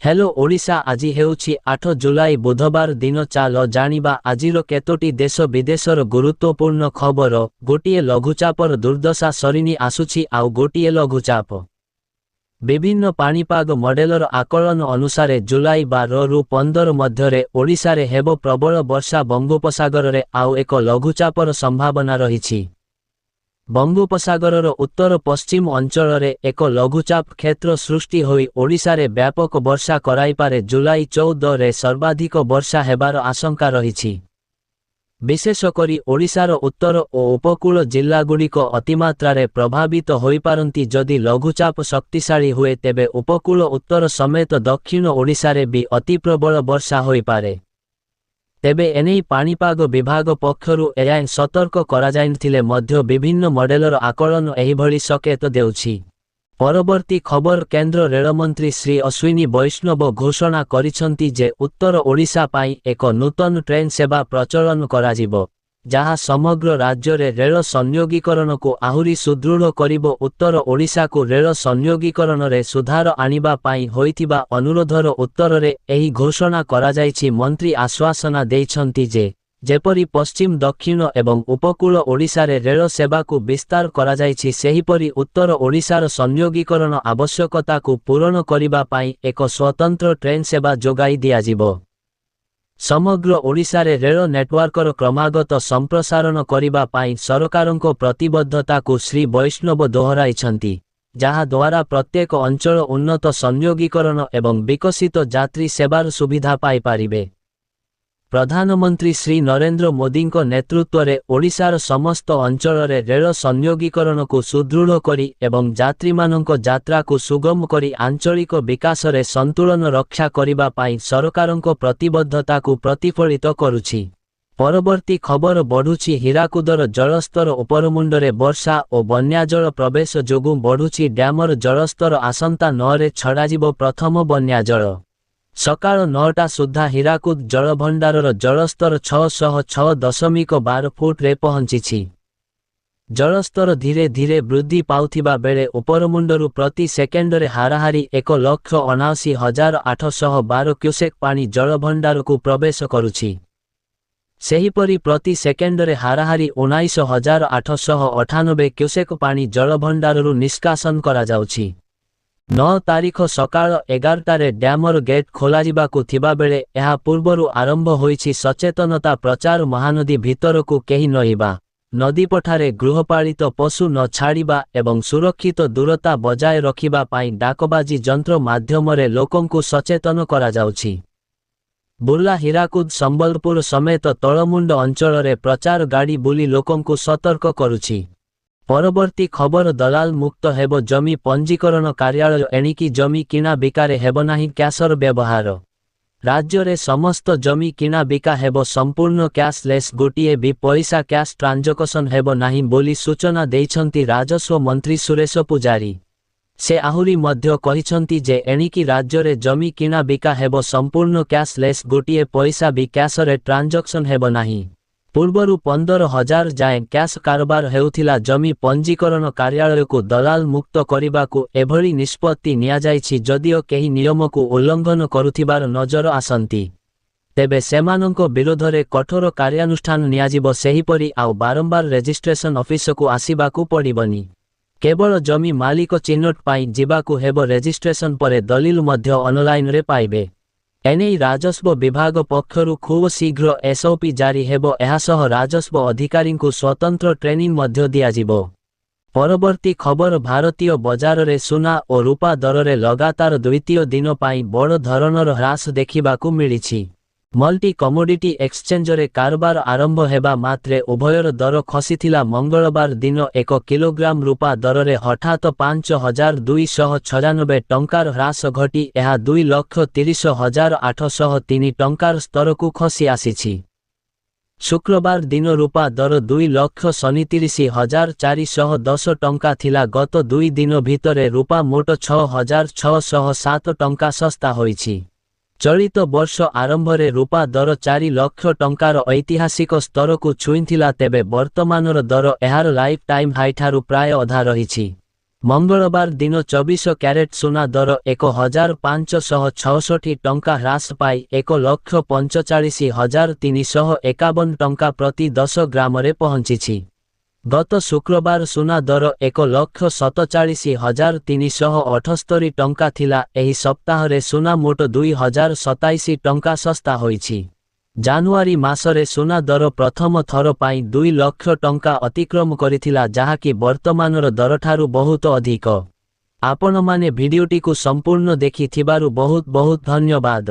Hello Odisha आज हेउछि 8 जुलाई बुधवार दिन चाल जानिबा आजिर केतोटी देश विदेशर गुरुत्वपूर्ण खबर। गोटिए लघुचापर दुर्दशा सरिनी आसुछि आउ गोटिए लघुचाप। विभिन्न पाणीपाग मॉडेलर आकलन अनुसार जुलाई 12 रु 15 मध्यरे ओडिशारे हेबो प्रबल वर्षा। बंगोपसागर रे आउ एक लघुचापर संभावना रहिछि। बंगोपसागर उत्तर पश्चिम अंचल रे एक लघुचाप क्षेत्र सृष्टि होई ओडिशारे व्यापक वर्षा कराइपारे। जुलाई 14 रे सर्वाधिक वर्षा हेबार आशंका रहिछि। विशेषकरी ओडिशार उत्तर और उपकूल जिल्लागुड़िक अतिमात्रारे प्रभावित होई पारंती। जदि लघुचाप शक्तिशाली हुए तेबे उपकूल उत्तर समेत दक्षिण ओडिशारे भी अति प्रबल वर्षा होई पारे। तेबे एनेई पाणीपाग विभाग पक्षरु एयाइन सतर्क कराଯାଇनथिले मध्य विभिन्न मॉडेलर आकलन एहिभଳି संकेत देउछि। परवर्ती खबर केंद्र रेलमंत्री श्री अश्विनी वैष्णव घोषणा करिसंती जे उत्तर ओडिशा पाई एक नूतन ट्रेन सेवा प्रचलन कराजिबो, जहाँ समग्र राज्य रे रेल संयोगीकरण को आहुरी सुदृढ़ करिबो। उत्तर ओडिशा को रेल संयोगीकरण रे सुधार आनिबा पाई होइतिबा अनुरोधर उत्तर रे एही घोषणा कराजाइछि। मंत्री आश्वासना देइछंती जे जेपरी पश्चिम दक्षिण एवं उपकूल ओडिशा रे रेल सेवा को विस्तार कराजाइछि, सेहिपरि उत्तर ओडिशार संयोगीकरण आवश्यकता को पूरण करिबा पाई एक स्वतंत्र ट्रेन सेवा जोगाई दियाजिबो। समग्र ओडिशा रे रेल नेटवर्कर क्रमागत संप्रसारण करिबा पाई सरकारक प्रतिबद्धता को श्री वैष्णव दोहराइछंती, जहा द्वारा प्रत्येक अंचल उन्नत संयोगीकरण एवं विकसित यात्री सेवार सुविधा पाई पारिबे। प्रधानमंत्री श्री नरेंद्र मोदी नेतृत्व रे ओडिशार समस्त अंचल रे रेल संयोगीकरण को सुदृढ़ करी एवं यात्री मानक यात्रा को सुगम करी आंचलिक विकास रे संतुलन रक्षा करिबा पाई सरकारक प्रतिबद्धता को प्रतिफलित करुछि। परवर्ती खबर बढ़ुछि हीराकुदर जलस्तर। उपरमुंडरे वर्षा और बन्या जल प्रवेश जोगु बढ़ुछि डैमर जलस्तर। आसंता 9 रे छड़ाजिबो प्रथम बन्या जल। सकाळ 9टा सुधा हीराकुद जलभंडारर जलस्तर 606.12 फुट रे पहुंचिछि। जलस्तर धीरे धीरे वृद्धि पाउथिबा बेले उपरमुंडरु प्रति सेकेंडरे हाराहारी 1,79,812 क्यूसेक पानी जलभंडार को प्रवेश करुछि। सेहिपरि प्रति सेकेंडरे हाराहारी 19,898 क्यूसेक पानी जलभंडाररु निष्कासन करा जाउछि। 9 तारीख सकाळ 11टारे डैमर गेट खोलाजिबाकु थिबा बेले एहा पूर्वरु आरंभ होइछि सचेतनता प्रचार। महानदी भितरकु केही नहिबा, नदी पठारे गृहपालित पशु न छाड़िबा एवं सुरक्षित दूरता बजाय रखिबा पाई डाकबाजी जंत्र माध्यमरे लोकंकु सचेतन करा जाउछि। बुर्ला हीराकुद संबलपुर समेत तळमुंड अंचल प्रचार गाड़ी बुली लोकंकु सतर्क करुछि। परवर्ती खबर दलाल मुक्त हेबो जमी पंजीकरण कार्यालय। एणिकी जमी किना बिकारे हेबो नाही कैशर व्यवहार। राज्य रे समस्त जमी किना बिका हेबो संपूर्ण कैशलेस। गोटिए भी पैसा कैश ट्रांजैक्शन हेबो नाही बोली सूचना देइछंती राजस्व मंत्री सुरेश पुजारी। से आहुरी मध्य कहिछंती जे एणिकी राज्य रे जमी किना बिका हेबो संपूर्ण कैशलेस। गोटिए पैसा भी कैश रे ट्रांजैक्शन हेबो नाही। पूर्वरु 15,000 जाए कैश कारोबार हेउथिला। जमी पंजीकरण कार्यालय को दलाल मुक्त करिबाकु एभली निष्पत्ति निया जाइछि। जदिओ केही नियम को उल्लंघन करुथिबार नजर आसंती तेबे सेमानंक विरोधरे कठोर कार्यानुष्ठान नियाजिबो। सेहिपरि आउ बारंबार रजिस्ट्रेशन ऑफिस को आसिबाकु पड़िबनी। केवल जमी मालिक चिन्हट पाई जिबाकु हेबो। रजिस्ट्रेशन परे दलिल मध्य ऑनलाइन रे पाइबे। एनेई राजस्व विभाग पक्षरु खूब शीघ्र एसओपी जारी हेबो। एहासह राजस्व अधिकारी को स्वतंत्र ट्रेनिंग मध्य दियाजिबो। परवर्ती खबर भारतीय बजार रे सुना और रूपा दर रे लगातार द्वितीय दिन पाई बड़ धरणर ह्रास देखिबाकु मिलिछि। मल्टी कमोडिटी एक्सचेंज रे कारोबार आरंभ हेबा मात्रे उभयर दर खसीथिला। मंगलवार दिन 1 किलोग्राम रूपा दर रे हठात 5,296 टंकार ह्रास घटी एहा 2,30,803 टंकार स्तर को खसी आसीछि। शुक्रवार दिन रूपा दर 2,37,410 टंका थिला। गत 2 दिन भितरे रूपा मोट 6,607 टंका सस्ता होइछि। चलित वर्ष आरंभ रे रूपा दर 4 लाख टंकार ऐतिहासिक स्तर को छुईथिला। तेबे वर्तमानर दर एहार लाइफ टाइम हाई ठारू प्राय अधा रहिछि। ମଙ୍ଗଳବାର ଦିନ 24 କ୍ୟାରେଟ୍ ସୁନା ଦର 1566 ଟଙ୍କା ହ୍ରାସ ପାଇ 1,45,351 ଟଙ୍କା ପ୍ରତି 10 ଗ୍ରାମରେ ପହଞ୍ଚିଛି। ଗତ ଶୁକ୍ରବାର ସୁନା ଦର 1,47,378 ଟଙ୍କା ଥିଲା। ଏହି ସପ୍ତାହରେ ସୁନା ମୋଟ 2,027 ଟଙ୍କା ଶସ୍ତା ହୋଇଛି। ଜାନୁଆରୀ ମାସରେ ସୁନା ଦର ପ୍ରଥମ ଥର ପାଇଁ 2 ଲକ୍ଷ ଟଙ୍କା ଅତିକ୍ରମ କରିଥିଲା, ଯାହାକି ବର୍ତ୍ତମାନର ଦରଠାରୁ ବହୁତ ଅଧିକ। ଆପଣମାନେ ଭିଡିଓଟିକୁ ସମ୍ପୂର୍ଣ୍ଣ ଦେଖିଥିବାରୁ ବହୁତ ବହୁତ ଧନ୍ୟବାଦ।